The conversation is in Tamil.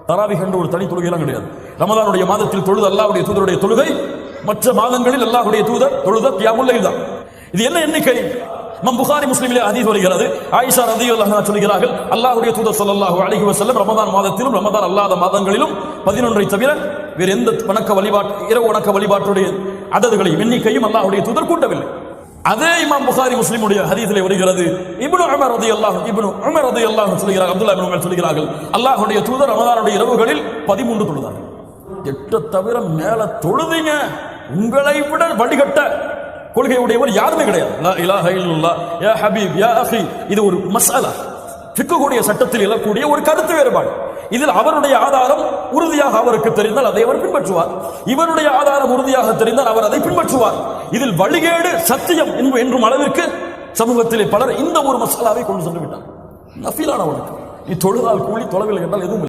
தராவிஹ் என்ற ஒரு தனி தொழுகையெல்லாம் கிடையாது. ரமதானுடைய மாதத்தில் தொழுது அல்லாஹ்வுடைய தூதருடைய தொழுகை, மற்ற மாதங்களில் அல்லாஹ்வுடைய தூதர் தொழுத கியாமுல் லைல் தான். இது என்ன எண்ணிக்கை? இமாம் புகாரி முஸ்லிமிலே ஹதீஸ் வருகிறது. ஆயிஷா ரலியல்லாஹு அன்ஹா சொல்கிறார்கள், அல்லாஹ்வுடைய தூதர் ஸல்லல்லாஹு அலைஹி வஸல்லம் ரமதான் மாதத்திலும் ரமதான் அல்லாத மாதங்களிலும் 11ஐ தவிர வேறு எந்த வணக்க வழிபாட்டு இரவு வணக்க வழிபாட்டுடைய அததுகளையும் எண்ணிக்கையும் அல்லாஹ்வுடைய தூதர் கூட்டவில்லை. அதே இமாம் புகாரி முஸ்லிமுடைய ஹதீஸிலே வருகிறது, இப்னு உமர் ரலியல்லாஹு சொல்கிறார்கள், அப்துல்லாஹ் இப்னு உமர் சொல்கிறார்கள், அல்லாஹ்வுடைய தூதர் ரமதானுடைய இரவுகளில் 13 தொழுதார்கள். 8 தவிர மேல தொழுதீங்க, உங்களை விட வழிகட்ட கொள்கை உடையவர் யாருமே கிடையாது. லா இலாஹ இல்லல்லாஹ் யா ஹபீப் யா அஹி. இது ஒரு மஸ்அலா, ஃபிக்ஹுடைய சட்டத்தில் எழக்கூடிய ஒரு கருத்து வேறுபாடு. இதில் அவருடைய ஆதாரம் உறுதியாக அவருக்கு தெரிந்தால் அதை அவர் பின்பற்றுவார், இவருடைய ஆதாரம் உறுதியாக தெரிந்தால் அவர் அதை பின்பற்றுவார். இதில் வழிகேடு சத்தியம் என்றும் அளவிற்கு சமூகத்திலே பலர் இந்த ஒரு மசாலாவை கொண்டு சென்று விட்டார். நஃபிலான வணக்கம், நீ தொழுதால் கூலி, தொழவில்லை என்றால் எதுவும்